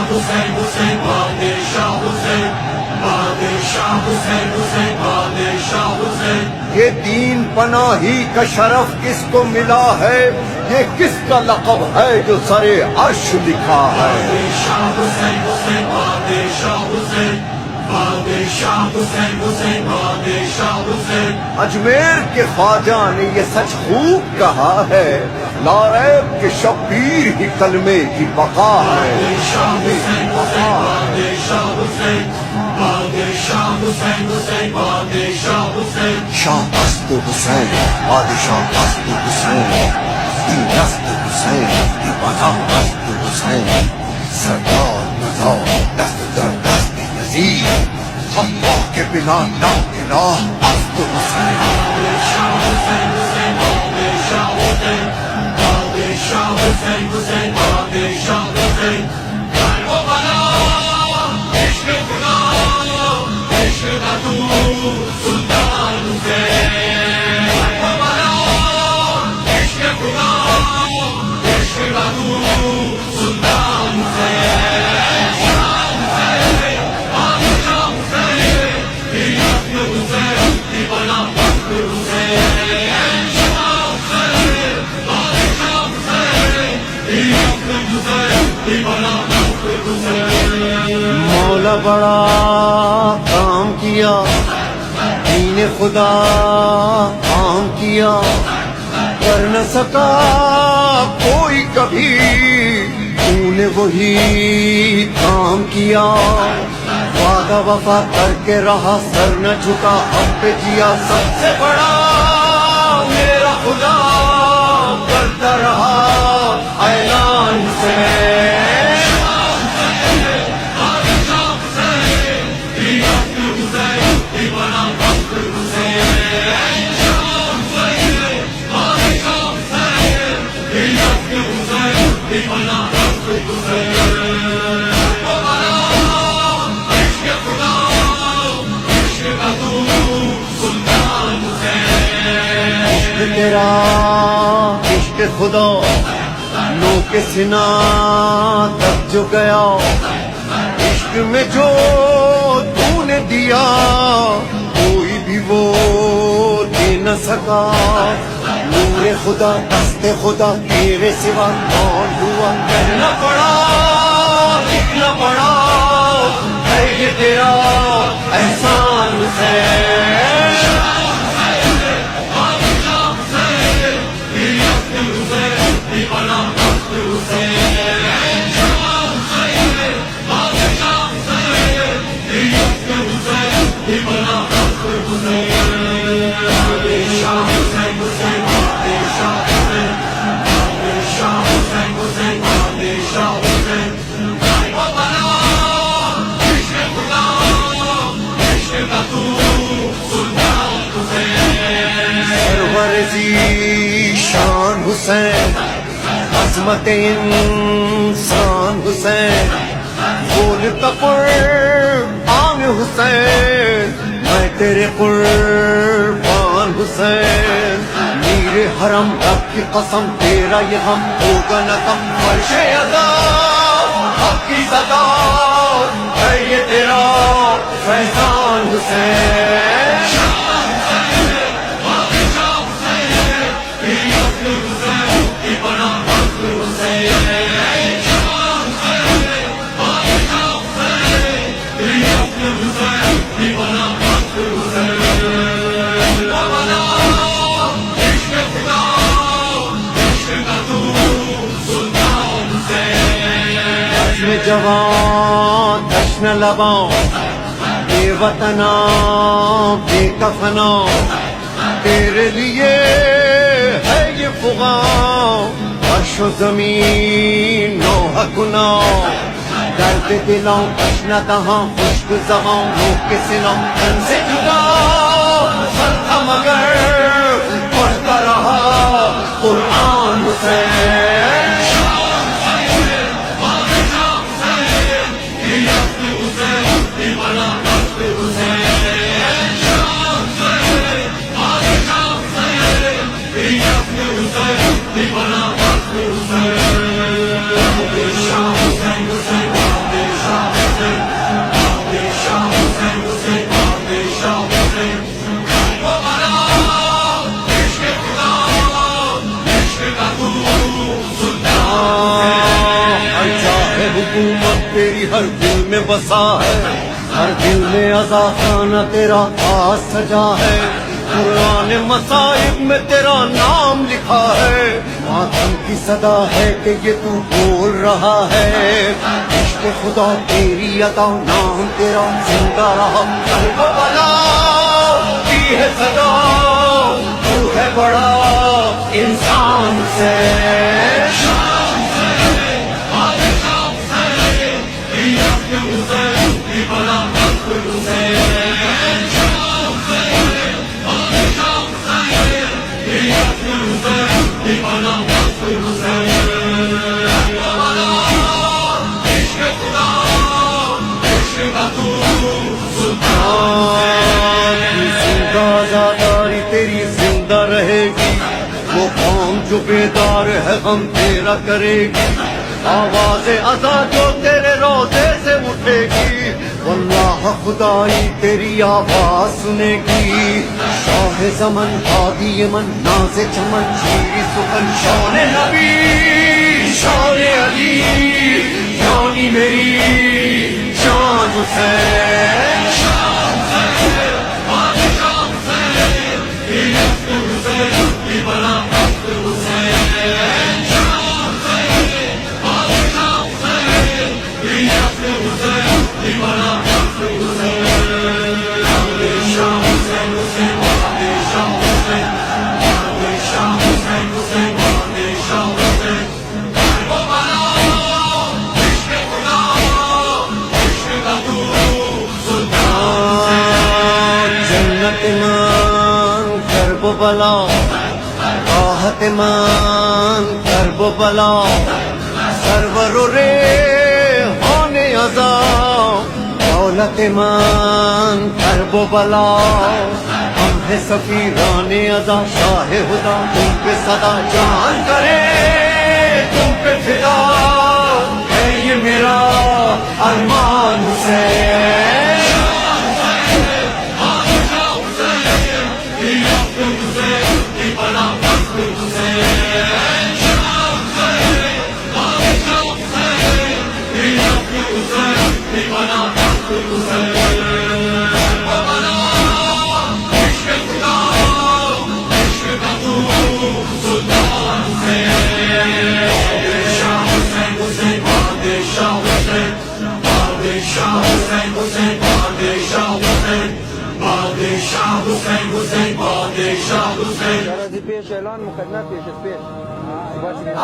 حسین حسین بادشاہ حسین بادشاہ حسین حسین بادشاہ حسین. یہ دین پناہی کا شرف کس کو ملا ہے؟ یہ کس کا لقب ہے جو سر عرش لکھا ہے؟ بادشاہ حسین حسین بادشاہ حسین بادشاہ حسین حسین بادشاہ حسین. اجمیر کے خواجہ نے یہ سچ خوب کہا ہے، لا ریب کہ شبیر ہی کلمے کی بقا ہے. بادشاہ حسین حسین بادشاہ حسین بادشاہ حسین حسین بادشاہ حسین. شاہ است حسین بادشاہ است حسین، این است حسین ای بنا است حسین. سردار نظام دست در دست یزید، اللہ کے بنا ناکنا است حسین. بادشاہ حسین حسین بادشاہ حسین بادشاہ حسین حسین بادشاہ حسین. کربلا عشق خدا عشق کا تو سلطان حسین. کربلا عشق خدا عشق کا تو سلطان حسین. شاہ حسین بادشاہ حسین عزت حسین دیوانہ وقت حسین. شاہ حسین بادشاہ حسین عزت حسین دیوانہ وقت حسین. مولا بڑا کام کیا، دین خدا عام کیا، کر نہ سکا کوئی کبھی، تو نے وہی کام کیا. وعدہ وفا کر کے رہا، سر نہ جھکا، اب پہ جیا. سب سے بڑا میرا خدا کرتا رہا اعلان حسین. تیرا عشق خدا لو کے سنا تک جو گیا، عشق میں جو تو نے دیا کوئی بھی وہ دے نہ سکا. نور خدا دست خدا تیرے سوا کون ہوا، کہنا پڑا لکھنا پڑا ہے یہ تیرا احسان حسین. شان حسین عظمت انسان حسین، بولتا قربان حسین، میں تیرے قربان حسین. میر حرم رب کی قسم تیرا یہ ہم ہوگا نہ کم. فرش ادا حق کی صدا ہے یہ تیرا فیضان حسین. جوان جشن لباں بے وطنا بے کفنا، تیرے لیے ہے یہ فغاں عرش و زمین نوحہ گنا. درد دلاں کشنا دہاں خشک زباں روک کے سنا، تن سے جدا سر تھا مگر پڑھتا رہا قرآن حسین. دیوانہ وقت حسین. ہر دل میں بسا ہے، ہر دل میں عزا خانہ تیرا خاص سجا ہے، قرآن مصائب میں تیرا نام لکھا ہے، ماتم کی صدا ہے کہ یہ تو بول رہا ہے، عشق خدا تیری عطا نام تیرا زندہ رہا، قلب و بلا کی ہے صدا، تو ہے بڑا انسان سے، آزاداری تیری زندہ رہے گی، وہ قوم جو بیدار ہے غم تیرا کرے گی، آواز عزا جو تیرے روزے سے اٹھے گی، واللہ خدائی تیری آواز سنے گی، شاہ زمن ہادی من ناز چمن شیر سخن شان نبی شان علی یعنی میری شان حسین، بلا راحت مان کرب بلا سرور رے ہونے عزا دولت مان کرب بلا، ہم ہے سفیران عزا شاہ خدا، تم پہ صدا جان کرے تم پہ فدا ہے یہ میرا ارمان حسین، پیش اعلان مقدمه پیش از پیش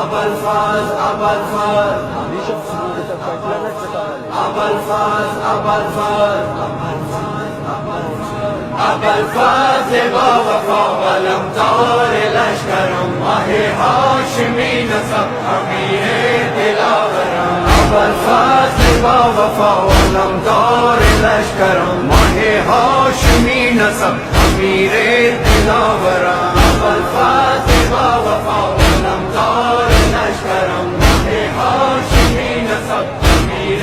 ابوالفضل ابوالفضل ابوالفضل ابوالفضل با وفا علمدار لشکرم، ماہ ہاشمی نسب امیر دلاورم، ابوالفضل با وفا علمدار لشکرم، ماہ ہاشمی نسب امیر دلاورم، ابوالفضل با وفا علمدار لشکرم، ماہ ہاشمی نسب امیر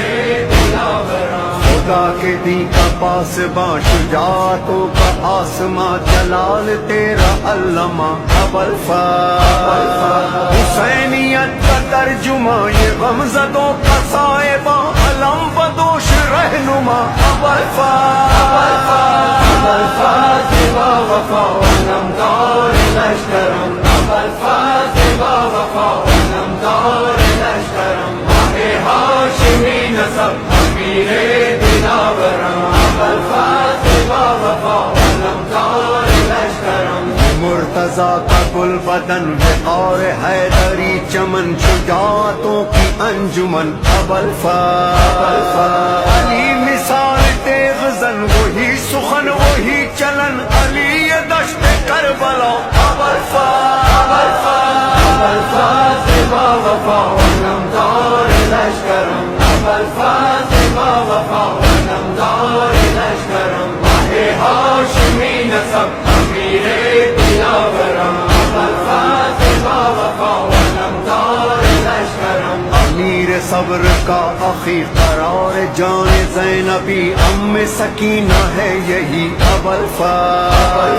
دلاورم، خدا کے دی کا پاسباں شجاعتوں کا آسماں، جلال تیرا علامہ ابوالفضل، حسینیت کا ترجمہ یہ غمزدوں کا صاحباں، علم بدوش رہنما ابوالفضل، ابوالفضل با وفا علمدار لشکرم، ابوالفضل با وفا علمدار لشکرم، ماہ ہاشمی نسب امیر دلاورم، ابوالفضل با وفا علمدار لشکرم، مرتضیٰ کا گل بدن وقار حیدری چمن، شجاعتوں کی انجمن ابوالفضل، علی مثال تیغ زن وہی سخن وہی چلن، علی دشت کربلا ابوالفضل، ابوالفضل با وفا علمدار لشکرم، ابوالفضل با وفا علمدار لشکرم، ماہ ہاشمی نسب امیر دلاورم، ابوالفضل با وفا علمدار لشکرم، امیر صبر کا اخی قرار جان زینبی، ام سکینہ ہے یہی ابوالفضل،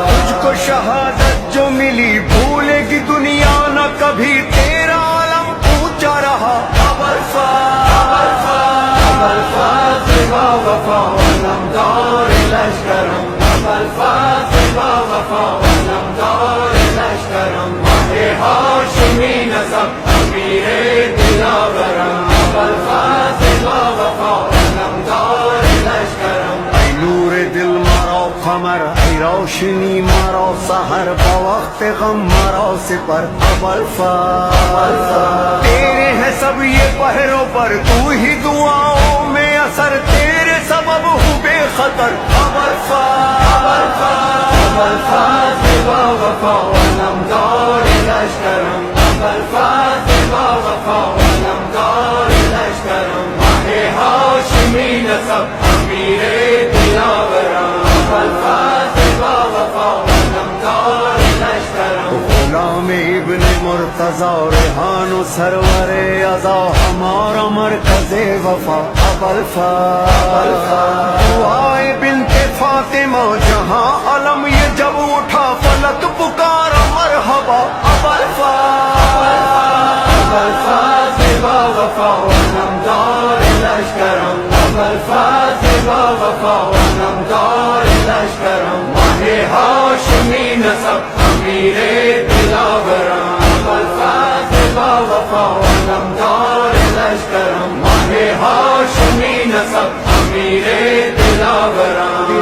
تجھ کو شہادت جو ملی بھولے گی دنیا نہ کبھی، تیرا علم اونچا رہا ابوالفضل، روشنی مارو سحر بوقت غم مارو سپر ابوالفضل تیرے ہے سب یہ پہروں پر تو ہی دعاؤں میں اثر تیرے سبب ہوں بے خطر ابوالفضل با وفا ونمدار لشکرم ابوالفضل با وفا ونمدار لشکرم ماہ ہاشمی نسب امیر دلاورم ابوالفضل با وفا ونمدار لشکرم غلام ابن مرتضی ریحان و سرور عزا ہمارا مرکز وفا ابوالفضل دعائے بنت فاطمہ جہاں علم یہ جب اٹھا فلک پکارا مرحبا ابوالفضل با وفا ونمدار لشکرم ابوالفضل با وفا ونمدار لشکرم ماہ ہاشمی نسب امیر دلاورم ابوالفضل با وفا ونمدار لشکرم ماہ ہاشمی نسب امیر دلاورم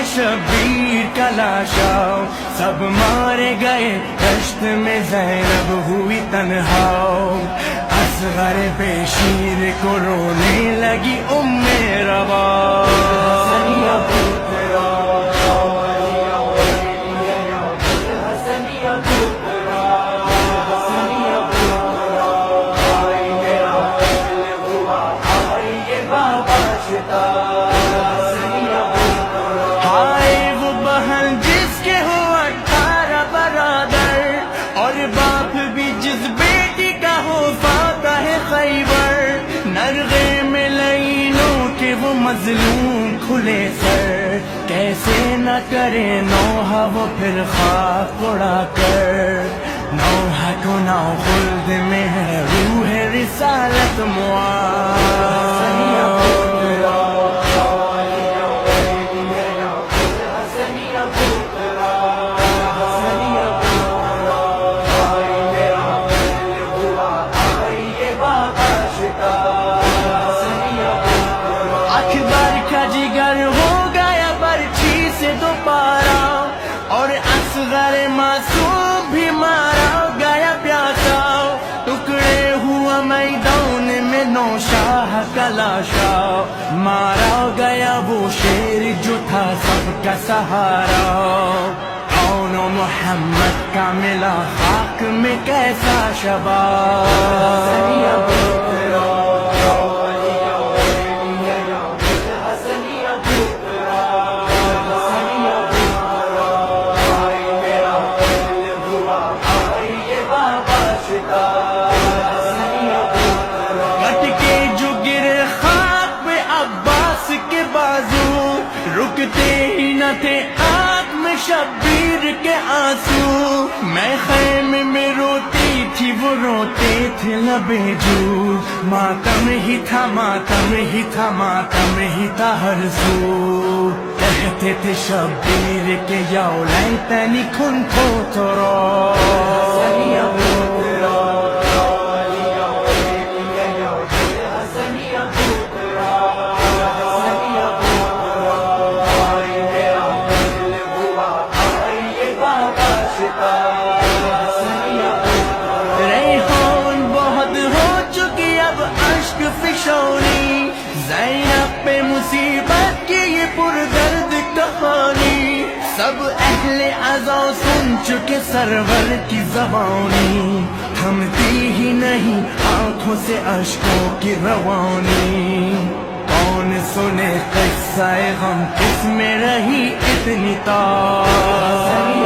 شبیر کا لاشا سب مارے گئے دشت میں زینب ہوئی تنہا اصغر بے شیر کو رونے لگی ام روا مظلوم کھلے سر کیسے نہ کرے نوحہ وہ پھر خاک اڑا کر نوحہ کو نہ خلد میں ہے روح رسالت معصوم بھی مارا گیا پیاسا ٹکڑے ہوا میدان میں نوشاہ کا لاشا مارا گیا وہ شیر جو تھا سب کا سہارا کون محمد کا ملا خاک میں کیسا شباب رکتے ہی نہ تھے آنکھ میں شبیر کے آنسو میں خیمے میں روتی تھی وہ روتے تھے لبے جو ماتم ہی تھا ماتم ہی تھا ماتم ہی تھا ہر سو کہتے تھے شبیر کے یا لیتنی کنت ترا زینب پہ مصیبت کی یہ پردرد کہانی سب اہل عزا سن چکے سرور کی زبانی تھمتی ہی نہیں آنکھوں سے اشکوں کی روانی. کون سنے قصہ غم کس میں رہی اتنی تار.